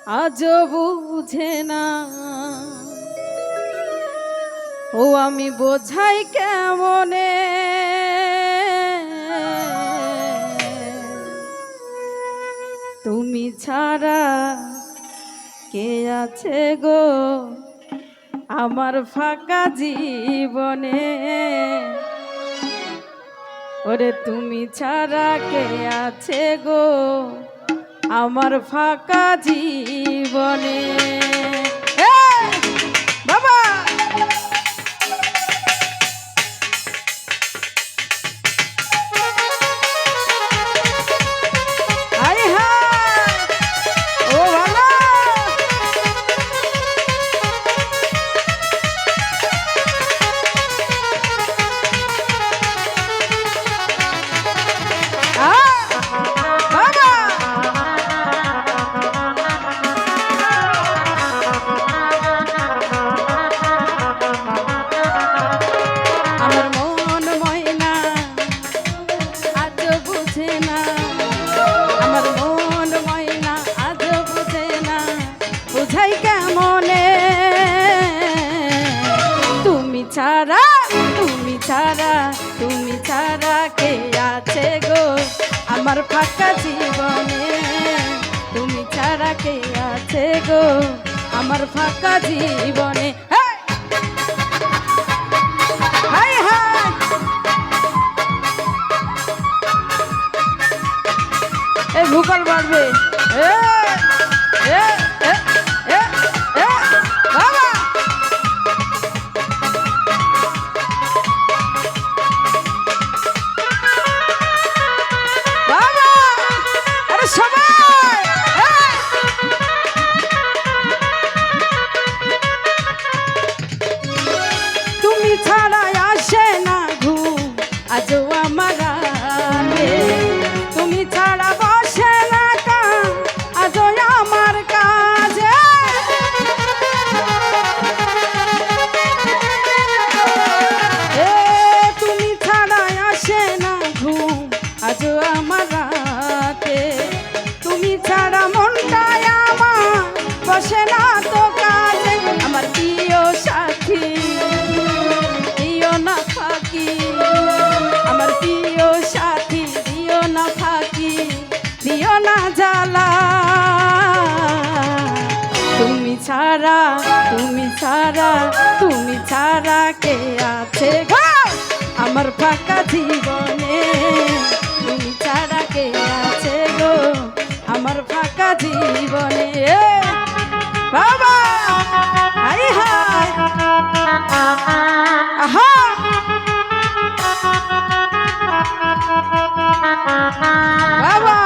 আজও বুঝে না ও আমি বোঝাই কেমনে তুমি ছাড়া কে আছে গো আমার ফাঁকা জীবনে ওরে তুমি ছাড়া কে আছে গো আমার ফাঁকা জীবনে বাবা তুমি ছাড়া কে আছে গো আমার ফাঁকা জীবনে তুমি ছাড়া কে আছে গো আমার ফাঁকা জীবনে এই ভূগোল বাড়বে তুমি ছাড়া কে আছে গো আমার ফাঁকা জীবনে তুমি ছাড়া কে আছে গো আমার ফাঁকা জীবনে বাবা হাই হাই আহা বাবা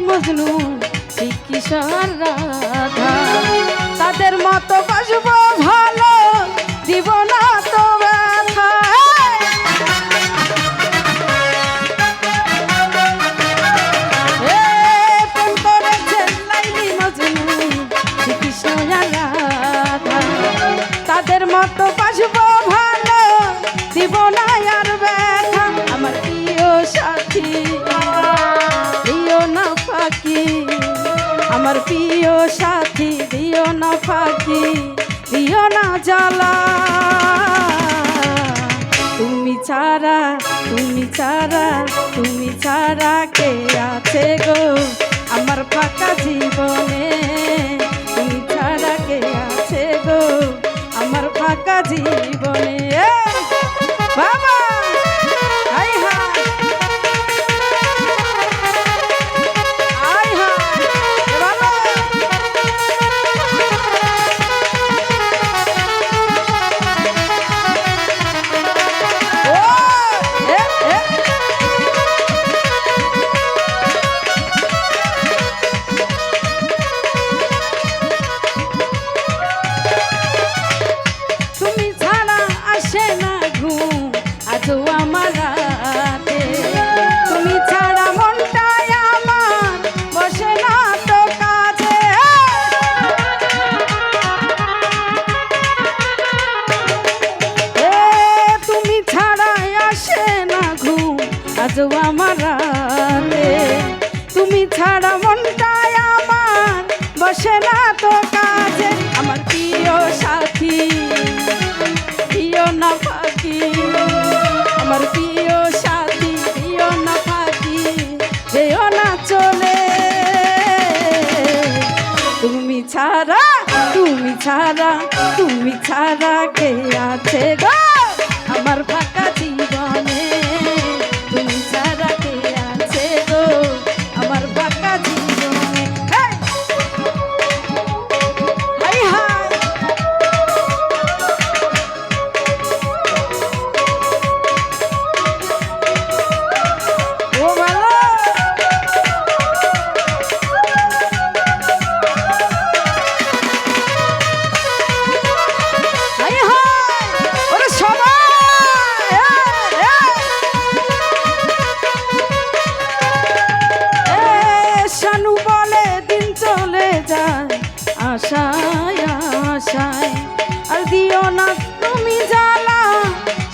মজনু কিশোর রাধা তাদের মতো বাসবো ভালো দিব না তো ব্যথা প্রেম করেছে লাইলি মজনু কিশোর রাধা তাদের মতো বাসবো ভালো দিব না আর ব্যথা আমার প্রিয় সাথী আমার প্রিয় সাথী দিও না ফাঁকি দিও না জ্বালা তুমি ছাড়া কে আছে গো আমার ফাঁকা জীবনে তুমি ছাড়া কে আছে গো আমার ফাঁকা জীবনে বাবা ছাড়া কে আছে গো আমার ফাঁকা জীবনে তুমি ছাড়া কে আছে গো আমার ফাঁকা জীবনে হাই হাই ও ভালো আশায় আশায় আর দিও না তুমি জ্বালা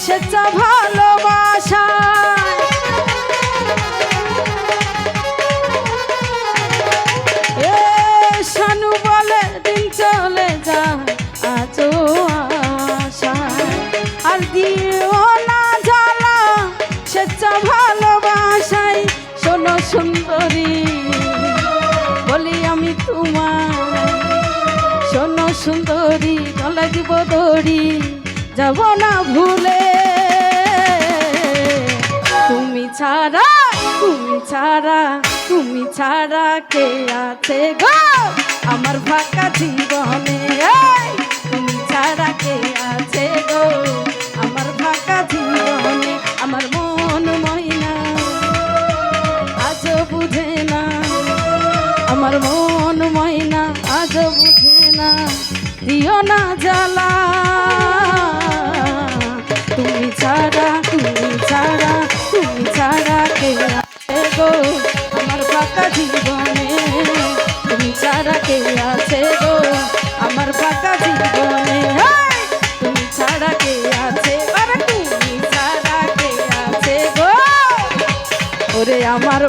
সেটা ভালোবাসা এ শানু বলে দিন চলে যায় আজও আশায় আর দিও না জ্বালা সেটা ভালোবাসায় শোনো সুন্দরী বলি আমি তোমার শোনো সুন্দরী গলা দিব দড়ি যাব না ভুলে তুমি ছাড়া কে আছে গো আমার ফাঁকা জীবনে তুমি ছাড়া কে আছে গো আমার ফাঁকা জীবনে আমার মন ময়না আজও বুঝে না আমার মন ময়না আজ বুঝে না দিও না জ্বালা তুমি ছাড়া কে আছে গো আমার ফাঁকা জীবনে তুমি ছাড়া কে আছে গো আমার ফাঁকা জীবনে তুমি ছাড়া কে আছে তুমি ছাড়া কে আছে গো ওরে আমার